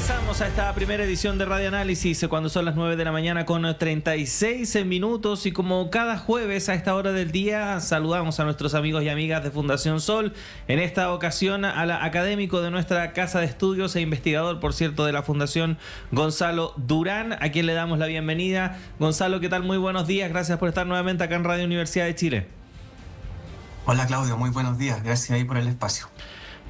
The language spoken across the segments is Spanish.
Regresamos a esta primera edición de Radio Análisis cuando son las 9 de la mañana con 36 minutos y como cada jueves a esta hora del día saludamos a nuestros amigos y amigas de Fundación Sol, en esta ocasión al académico de nuestra casa de estudios e investigador, por cierto, de la Fundación, Gonzalo Durán, a quien le damos la bienvenida. Gonzalo, ¿qué tal? Muy buenos días, gracias por estar nuevamente acá en Radio Universidad de Chile. Hola Claudio, muy buenos días, gracias ahí por el espacio.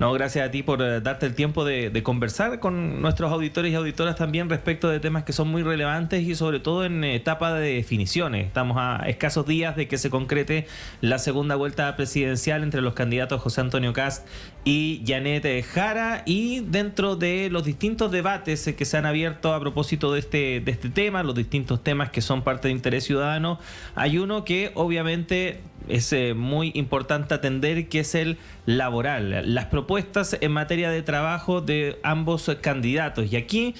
No, gracias a ti por darte el tiempo de conversar con nuestros auditores y auditoras también respecto de temas que son muy relevantes y sobre todo en etapa de definiciones. Estamos a escasos días de que se concrete la segunda vuelta presidencial entre los candidatos José Antonio Kast y Janet Jara, y dentro de los distintos debates que se han abierto a propósito de este tema, los distintos temas que son parte de interés ciudadano, hay uno que obviamente es muy importante atender, que es el laboral, las propuestas en materia de trabajo de ambos candidatos. Y aquí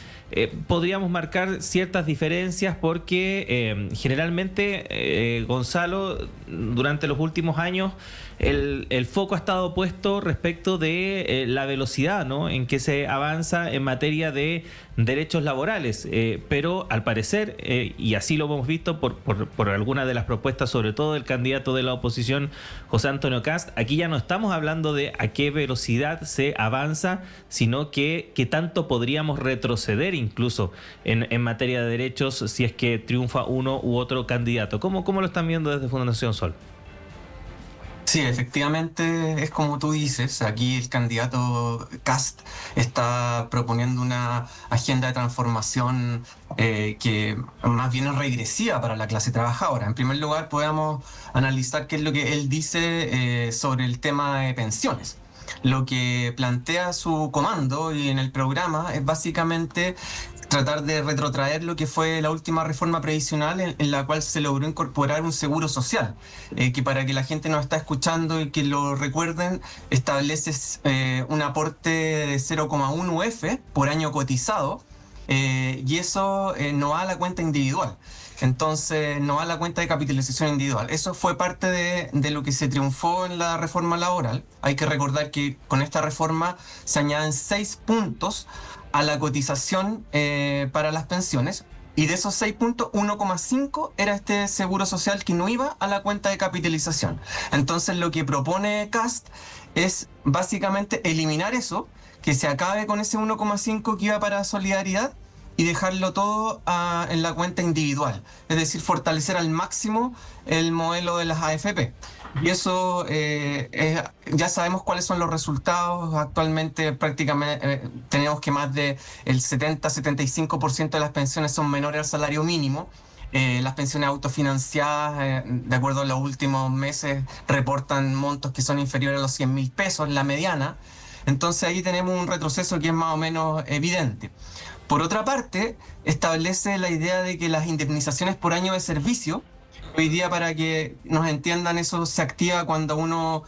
podríamos marcar ciertas diferencias porque generalmente, Gonzalo, durante los últimos años el foco ha estado puesto respecto de la velocidad, ¿no?, en que se avanza en materia de derechos laborales, pero al parecer, y así lo hemos visto por algunas de las propuestas, sobre todo del candidato de la oposición, José Antonio Kast, aquí ya no estamos hablando de a qué velocidad se avanza, sino que tanto podríamos retroceder incluso en materia de derechos si es que triunfa uno u otro candidato. ¿Cómo lo están viendo desde Fundación Sol? Sí, efectivamente es como tú dices, aquí el candidato Kast está proponiendo una agenda de transformación que más bien es regresiva para la clase trabajadora. En primer lugar, podemos analizar qué es lo que él dice sobre el tema de pensiones. Lo que plantea su comando y en el programa es básicamente tratar de retrotraer lo que fue la última reforma previsional en la cual se logró incorporar un seguro social, que para que la gente nos está escuchando y que lo recuerden, establece un aporte de 0,1 UF por año cotizado, y eso no va a la cuenta individual. Entonces no va a la cuenta de capitalización individual. Eso fue parte de lo que se triunfó en la reforma laboral. Hay que recordar que con esta reforma se añaden 6 puntos a la cotización para las pensiones, y de esos 6 puntos, 1,5 era este seguro social que no iba a la cuenta de capitalización. Entonces lo que propone Kast es básicamente eliminar eso, que se acabe con ese 1,5 que iba para solidaridad y dejarlo todo en la cuenta individual, es decir, fortalecer al máximo el modelo de las AFP. Y eso ya sabemos cuáles son los resultados. Actualmente prácticamente tenemos que más del 70-75% de las pensiones son menores al salario mínimo. Las pensiones autofinanciadas, de acuerdo a los últimos meses, reportan montos que son inferiores a los 100.000 pesos, la mediana. Entonces ahí tenemos un retroceso que es más o menos evidente. Por otra parte, establece la idea de que las indemnizaciones por año de servicio, hoy día, para que nos entiendan, eso se activa cuando uno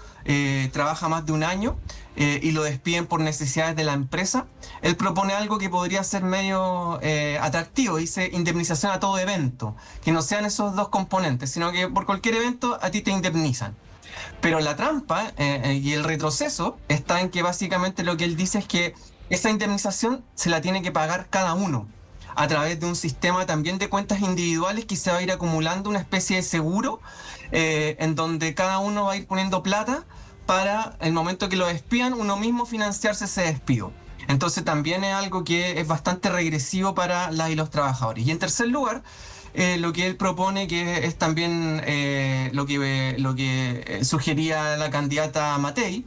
trabaja más de un año y lo despiden por necesidades de la empresa. Él propone algo que podría ser medio atractivo. Dice indemnización a todo evento, que no sean esos dos componentes, sino que por cualquier evento a ti te indemnizan. Pero la trampa y el retroceso está en que básicamente lo que él dice es que esa indemnización se la tiene que pagar cada uno a través de un sistema también de cuentas individuales que se va a ir acumulando, una especie de seguro en donde cada uno va a ir poniendo plata para el momento que lo despidan, uno mismo financiarse ese despido. Entonces también es algo que es bastante regresivo para las y los trabajadores. Y en tercer lugar, lo que él propone, que es también lo que sugería la candidata Matei,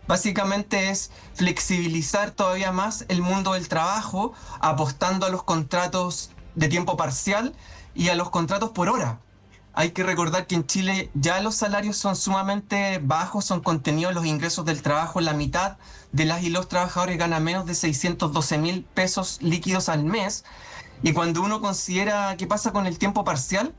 básicamente es flexibilizar todavía más el mundo del trabajo, apostando a los contratos de tiempo parcial y a los contratos por hora. Hay que recordar que en Chile ya los salarios son sumamente bajos, son contenidos los ingresos del trabajo. La mitad de las y los trabajadores gana menos de 612.000 pesos líquidos al mes. Y cuando uno considera qué pasa con el tiempo parcial,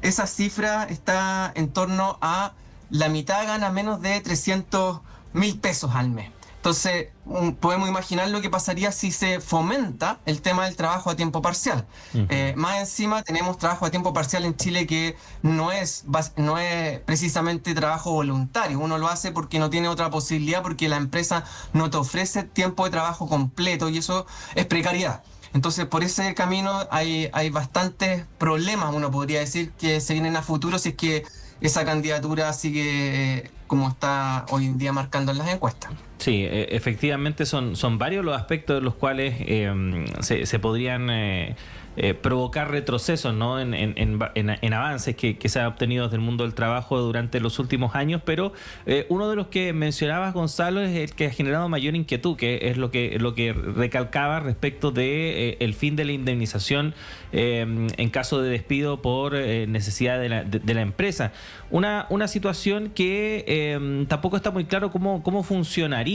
esa cifra está en torno a la mitad, gana menos de 300.000 pesos al mes. Entonces, podemos imaginar lo que pasaría si se fomenta el tema del trabajo a tiempo parcial. Ujú. Más encima, tenemos trabajo a tiempo parcial en Chile que no es precisamente trabajo voluntario. Uno lo hace porque no tiene otra posibilidad, porque la empresa no te ofrece tiempo de trabajo completo y eso es precariedad. Entonces, por ese camino hay bastantes problemas, uno podría decir, que se vienen a futuro si es que esa candidatura sigue como está hoy en día marcando en las encuestas. Sí, efectivamente son varios los aspectos de los cuales se podrían provocar retrocesos, ¿no? en avances que se han obtenido desde el mundo del trabajo durante los últimos años, pero uno de los que mencionabas, Gonzalo, es el que ha generado mayor inquietud, que es lo que recalcaba respecto de el fin de la indemnización en caso de despido por necesidad de la empresa. Una situación que tampoco está muy claro cómo funcionaría.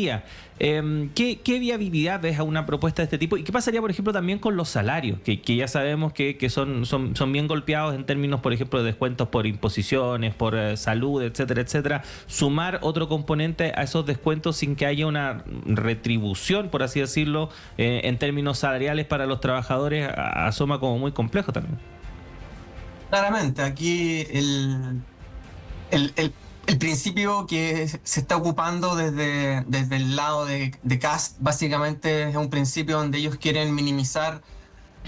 ¿Qué viabilidad ves a una propuesta de este tipo? ¿Y qué pasaría, por ejemplo, también con los salarios? Que ya sabemos que son bien golpeados en términos, por ejemplo, de descuentos por imposiciones, por salud, etcétera, etcétera. Sumar otro componente a esos descuentos sin que haya una retribución, por así decirlo, en términos salariales para los trabajadores, asoma como muy complejo también. Claramente, aquí el principio que se está ocupando desde el lado de Kast básicamente es un principio donde ellos quieren minimizar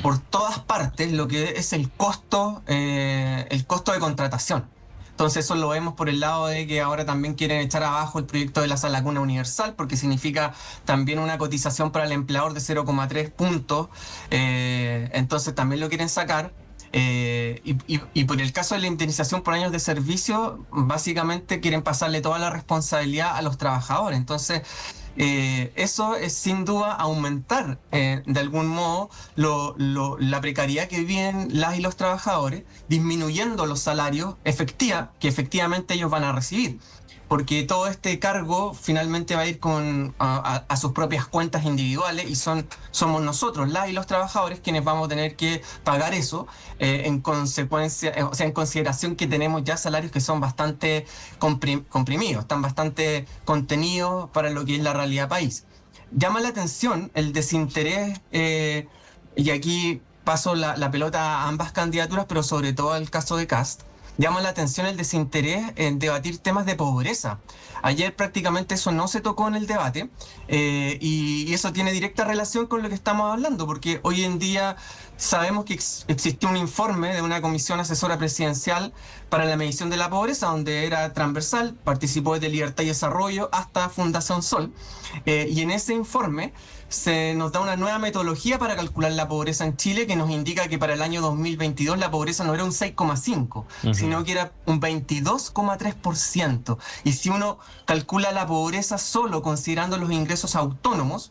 por todas partes lo que es el costo de contratación. Entonces eso lo vemos por el lado de que ahora también quieren echar abajo el proyecto de la Sala Cuna Universal, porque significa también una cotización para el empleador de 0,3 puntos. Entonces también lo quieren sacar. Y por el caso de la indemnización por años de servicio, básicamente quieren pasarle toda la responsabilidad a los trabajadores. Entonces, eso es sin duda aumentar de algún modo la precariedad que viven las y los trabajadores, disminuyendo los salarios que efectivamente ellos van a recibir. Porque todo este cargo finalmente va a ir a sus propias cuentas individuales y somos nosotros, las y los trabajadores, quienes vamos a tener que pagar eso en consecuencia, o sea, en consideración que tenemos ya salarios que son bastante comprimidos, están bastante contenidos para lo que es la realidad país. Llama la atención el desinterés, y aquí paso la pelota a ambas candidaturas, pero sobre todo al caso de Kast. Llama la atención el desinterés en debatir temas de pobreza. Ayer prácticamente eso no se tocó en el debate y eso tiene directa relación con lo que estamos hablando, porque hoy en día sabemos que existió un informe de una comisión asesora presidencial para la medición de la pobreza, donde era transversal, participó desde Libertad y Desarrollo hasta Fundación Sol, y en ese informe se nos da una nueva metodología para calcular la pobreza en Chile que nos indica que para el año 2022 la pobreza no era un 6,5, sino que era un 22,3%. Y si uno calcula la pobreza solo considerando los ingresos autónomos,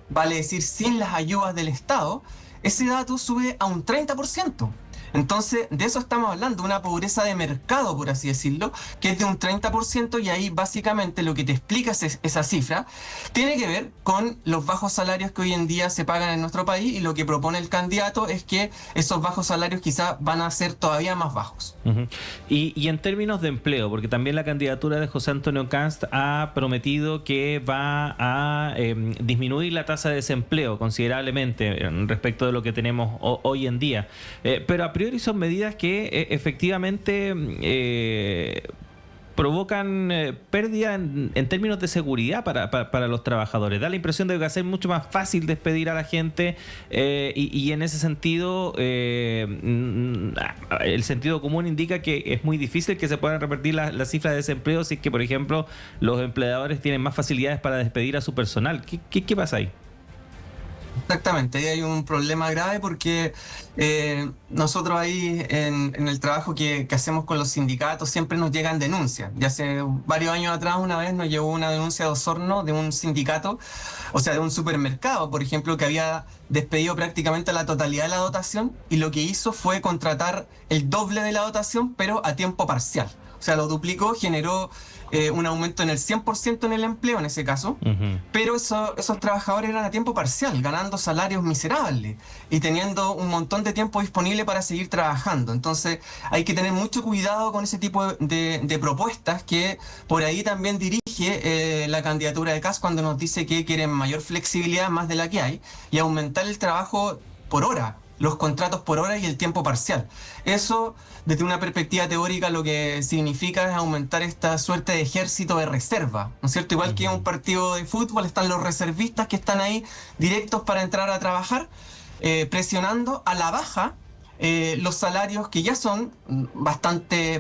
vale decir sin las ayudas del Estado, ese dato sube a un 30%. Entonces, de eso estamos hablando, una pobreza de mercado, por así decirlo, que es de un 30%, y ahí básicamente lo que te explica esa cifra tiene que ver con los bajos salarios que hoy en día se pagan en nuestro país, y lo que propone el candidato es que esos bajos salarios quizás van a ser todavía más bajos. Uh-huh. Y en términos de empleo, porque también la candidatura de José Antonio Kast ha prometido que va a disminuir la tasa de desempleo considerablemente respecto de lo que tenemos hoy en día, pero a priori son medidas que efectivamente provocan pérdida en términos de seguridad para los trabajadores. Da la impresión de que va a ser mucho más fácil despedir a la gente y en ese sentido el sentido común indica que es muy difícil que se puedan revertir las cifras de desempleo si es que, por ejemplo, los empleadores tienen más facilidades para despedir a su personal. ¿Qué pasa ahí? Exactamente, ahí hay un problema grave porque nosotros ahí en el trabajo que hacemos con los sindicatos siempre nos llegan denuncias. Ya hace varios años atrás una vez nos llegó una denuncia de Osorno de un sindicato, o sea, de un supermercado, por ejemplo, que había despedido prácticamente la totalidad de la dotación y lo que hizo fue contratar el doble de la dotación pero a tiempo parcial. O sea, lo duplicó, generó un aumento en el 100% en el empleo en ese caso, pero esos trabajadores eran a tiempo parcial, ganando salarios miserables y teniendo un montón de tiempo disponible para seguir trabajando. Entonces hay que tener mucho cuidado con ese tipo de propuestas que por ahí también dirigen corrige la candidatura de Kast cuando nos dice que quieren mayor flexibilidad, más de la que hay, y aumentar el trabajo por hora, los contratos por hora y el tiempo parcial. Eso, desde una perspectiva teórica, lo que significa es aumentar esta suerte de ejército de reserva, ¿no es cierto? Igual que en un partido de fútbol están los reservistas que están ahí directos para entrar a trabajar, presionando a la baja los salarios que ya son bastante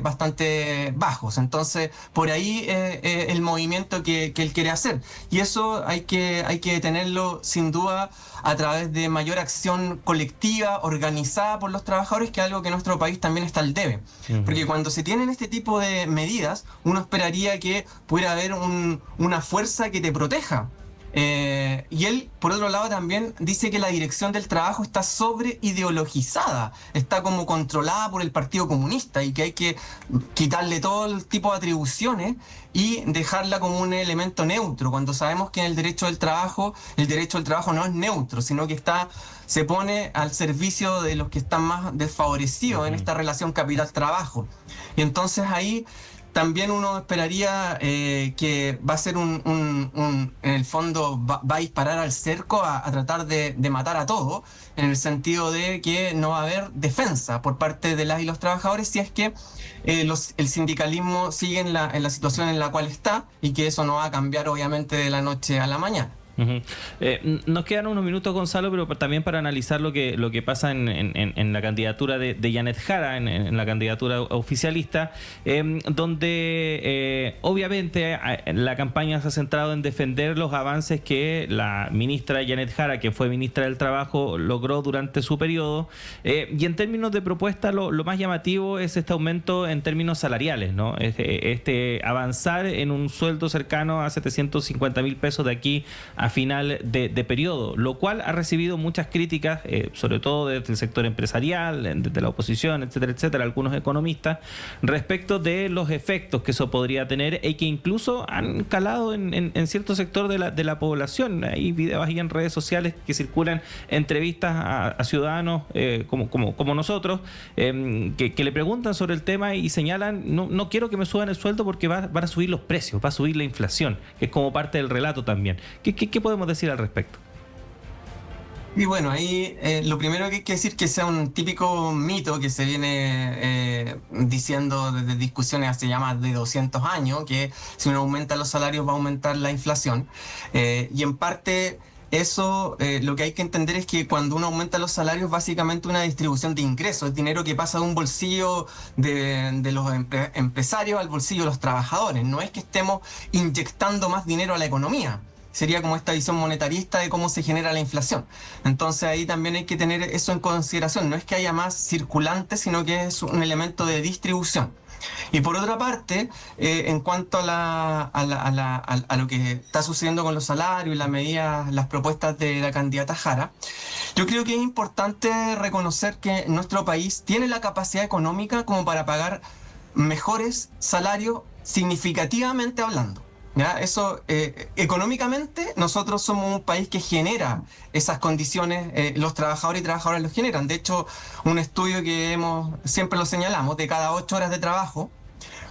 bajos. Entonces, por ahí el movimiento que él quiere hacer. Y eso hay que detenerlo sin duda a través de mayor acción colectiva, organizada por los trabajadores, que es algo que en nuestro país también está al debe. Porque cuando se tienen este tipo de medidas, uno esperaría que pudiera haber una fuerza que te proteja. Y él, por otro lado, también dice que la dirección del trabajo está sobreideologizada, está como controlada por el Partido Comunista y que hay que quitarle todo el tipo de atribuciones y dejarla como un elemento neutro, cuando sabemos que en el derecho del trabajo no es neutro, sino que se pone al servicio de los que están más desfavorecidos en esta relación capital-trabajo. Y entonces ahí también uno esperaría que va a ser en el fondo va a disparar al cerco a tratar de matar a todo, en el sentido de que no va a haber defensa por parte de las y los trabajadores si es que el sindicalismo sigue en la situación en la cual está, y que eso no va a cambiar obviamente de la noche a la mañana. Nos quedan unos minutos, Gonzalo, pero también para analizar lo que pasa en la candidatura de Janet Jara, en la candidatura oficialista, donde obviamente la campaña se ha centrado en defender los avances que la ministra Janet Jara, que fue ministra del Trabajo, logró durante su periodo, y en términos de propuesta lo más llamativo es este aumento en términos salariales, ¿no? Este avanzar en un sueldo cercano a 750.000 pesos de aquí a final de periodo, lo cual ha recibido muchas críticas, sobre todo desde el sector empresarial, desde la oposición, etcétera, etcétera, algunos economistas, respecto de los efectos que eso podría tener y que incluso han calado en cierto sector de la población. Hay videos ahí en redes sociales que circulan, entrevistas a ciudadanos como nosotros, que le preguntan sobre el tema y señalan, no quiero que me suban el sueldo porque van a subir los precios, va a subir la inflación, que es como parte del relato también. ¿Qué podemos decir al respecto? Y bueno, ahí lo primero que hay que decir que sea un típico mito que se viene diciendo desde discusiones hace ya más de 200 años, que si uno aumenta los salarios va a aumentar la inflación. Y en parte eso lo que hay que entender es que cuando uno aumenta los salarios, básicamente una distribución de ingresos, es dinero que pasa de un bolsillo de los empresarios al bolsillo de los trabajadores. No es que estemos inyectando más dinero a la economía. Sería como esta visión monetarista de cómo se genera la inflación. Entonces ahí también hay que tener eso en consideración. No es que haya más circulante, sino que es un elemento de distribución. Y por otra parte, en cuanto a lo que está sucediendo con los salarios y las propuestas de la candidata Jara, yo creo que es importante reconocer que nuestro país tiene la capacidad económica como para pagar mejores salarios significativamente hablando. ¿Ya? Eso, económicamente, nosotros somos un país que genera esas condiciones, los trabajadores y trabajadoras los generan. De hecho, un estudio que siempre lo señalamos, de cada 8 horas de trabajo,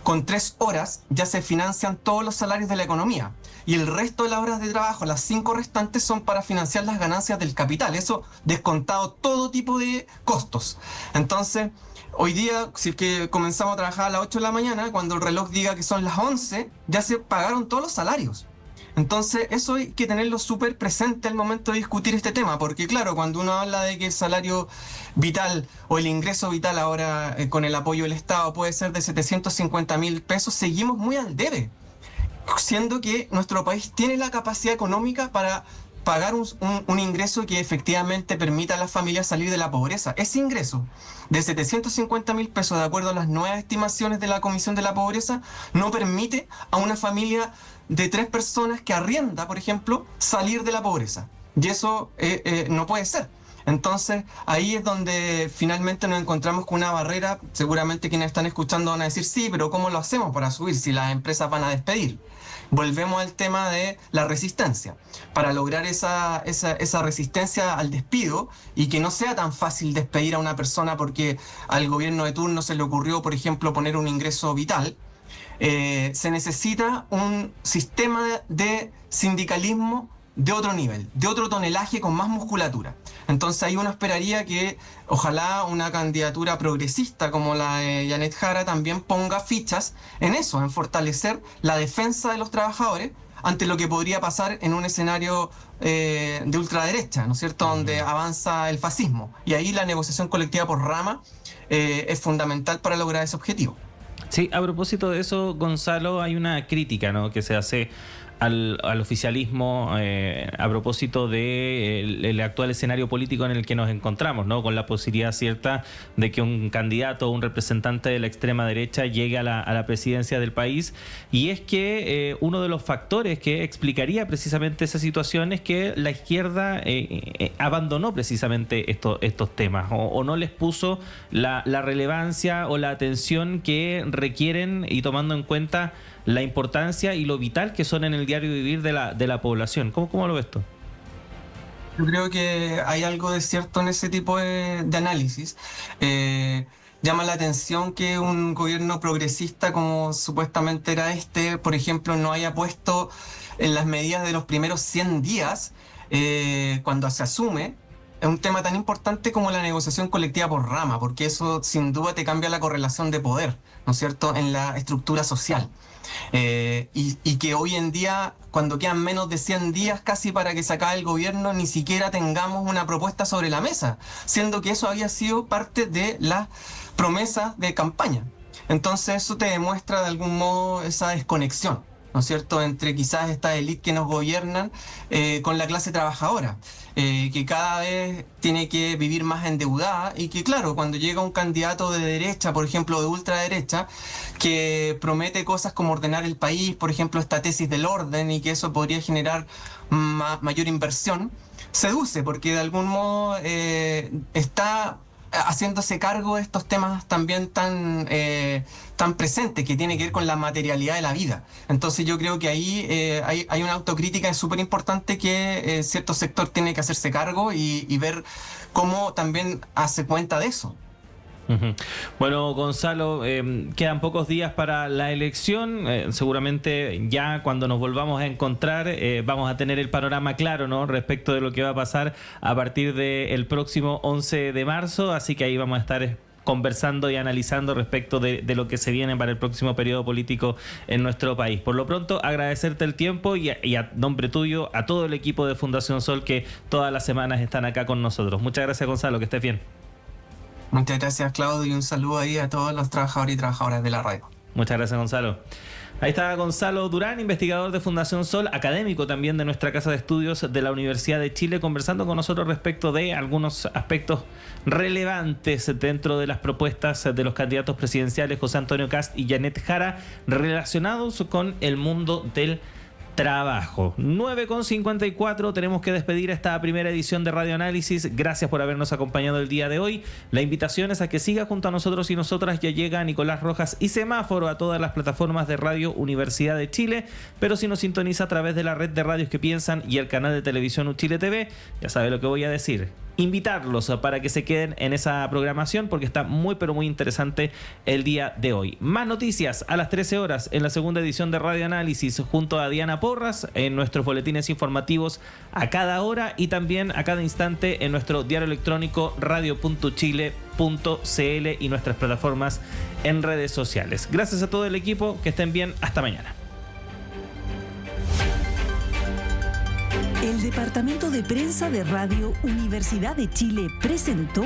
con 3 horas ya se financian todos los salarios de la economía. Y el resto de las horas de trabajo, las 5 restantes, son para financiar las ganancias del capital. Eso descontado todo tipo de costos. Entonces, hoy día, si es que comenzamos a trabajar a las 8 de la mañana, cuando el reloj diga que son las 11, ya se pagaron todos los salarios. Entonces, eso hay que tenerlo súper presente al momento de discutir este tema, porque claro, cuando uno habla de que el salario vital o el ingreso vital ahora con el apoyo del Estado puede ser de 750.000 pesos, seguimos muy al debe, siendo que nuestro país tiene la capacidad económica para pagar un ingreso que efectivamente permita a las familias salir de la pobreza. Ese ingreso de 750.000 pesos, de acuerdo a las nuevas estimaciones de la Comisión de la Pobreza, no permite a una familia de 3 personas que arrienda, por ejemplo, salir de la pobreza. Y eso no puede ser. Entonces, ahí es donde finalmente nos encontramos con una barrera. Seguramente quienes están escuchando van a decir, sí, pero ¿cómo lo hacemos para subir si las empresas van a despedir? Volvemos al tema de la resistencia. Para lograr esa resistencia al despido y que no sea tan fácil despedir a una persona porque al gobierno de turno se le ocurrió, por ejemplo, poner un ingreso vital, se necesita un sistema de sindicalismo de otro nivel, de otro tonelaje con más musculatura. Entonces ahí uno esperaría que ojalá una candidatura progresista como la de Janet Jara también ponga fichas en eso, en fortalecer la defensa de los trabajadores ante lo que podría pasar en un escenario de ultraderecha, ¿no es cierto?, donde avanza el fascismo. Y ahí la negociación colectiva por rama es fundamental para lograr ese objetivo. Sí, a propósito de eso, Gonzalo, hay una crítica, ¿no?, que se hace al oficialismo a propósito del actual escenario político en el que nos encontramos, ¿no?, con la posibilidad cierta de que un candidato o un representante de la extrema derecha llegue a la presidencia del país, y es que uno de los factores que explicaría precisamente esa situación es que la izquierda abandonó precisamente estos temas o no les puso la relevancia o la atención que requieren, y tomando en cuenta la importancia y lo vital que son en el diario vivir de la población. ¿Cómo lo ves tú? Yo creo que hay algo de cierto en ese tipo de análisis. Llama la atención que un gobierno progresista como supuestamente era este, por ejemplo, no haya puesto en las medidas de los primeros 100 días, cuando se asume, un tema tan importante como la negociación colectiva por rama, porque eso sin duda te cambia la correlación de poder, ¿no es cierto?, en la estructura social. Y que hoy en día, cuando quedan menos de 100 días casi para que se acabe el gobierno, ni siquiera tengamos una propuesta sobre la mesa, siendo que eso había sido parte de las promesas de campaña. Entonces eso te demuestra de algún modo esa desconexión, ¿no es cierto?, entre quizás esta élite que nos gobiernan con la clase trabajadora, que cada vez tiene que vivir más endeudada, y que claro, cuando llega un candidato de derecha, por ejemplo de ultraderecha, que promete cosas como ordenar el país, por ejemplo esta tesis del orden, y que eso podría generar mayor inversión, seduce porque de algún modo está haciéndose cargo de estos temas también tan presentes, que tiene que ver con la materialidad de la vida. Entonces yo creo que ahí hay una autocrítica súper importante que cierto sector tiene que hacerse cargo y ver cómo también hace cuenta de eso. Uh-huh. Bueno, Gonzalo, quedan pocos días para la elección. Seguramente ya cuando nos volvamos a encontrar vamos a tener el panorama claro, ¿no?, respecto de lo que va a pasar a partir del próximo 11 de marzo. Así que ahí vamos a estar conversando y analizando respecto de lo que se viene para el próximo periodo político en nuestro país. Por lo pronto, agradecerte el tiempo y a nombre tuyo, a todo el equipo de Fundación Sol que todas las semanas están acá con nosotros. Muchas gracias, Gonzalo, que estés bien. Muchas gracias, Claudio, y un saludo ahí a todos los trabajadores y trabajadoras de la radio. Muchas gracias, Gonzalo. Ahí está Gonzalo Durán, investigador de Fundación Sol, académico también de nuestra Casa de Estudios de la Universidad de Chile, conversando con nosotros respecto de algunos aspectos relevantes dentro de las propuestas de los candidatos presidenciales José Antonio Kast y Janet Jara, relacionados con el mundo del trabajo. 9:54, tenemos que despedir esta primera edición de Radio Análisis. Gracias por habernos acompañado el día de hoy. La invitación es a que siga junto a nosotros y nosotras. Ya llega Nicolás Rojas y Semáforo a todas las plataformas de Radio Universidad de Chile, pero si nos sintoniza a través de la red de radios que piensan y el canal de televisión Uchile TV, ya sabe lo que voy a decir. Invitarlos para que se queden en esa programación porque está muy pero muy interesante el día de hoy. Más noticias a las 13 horas en la segunda edición de Radio Análisis junto a Diana Porras en nuestros boletines informativos a cada hora y también a cada instante en nuestro diario electrónico radio.chile.cl y nuestras plataformas en redes sociales. Gracias a todo el equipo, que estén bien, hasta mañana. El Departamento de Prensa de Radio Universidad de Chile presentó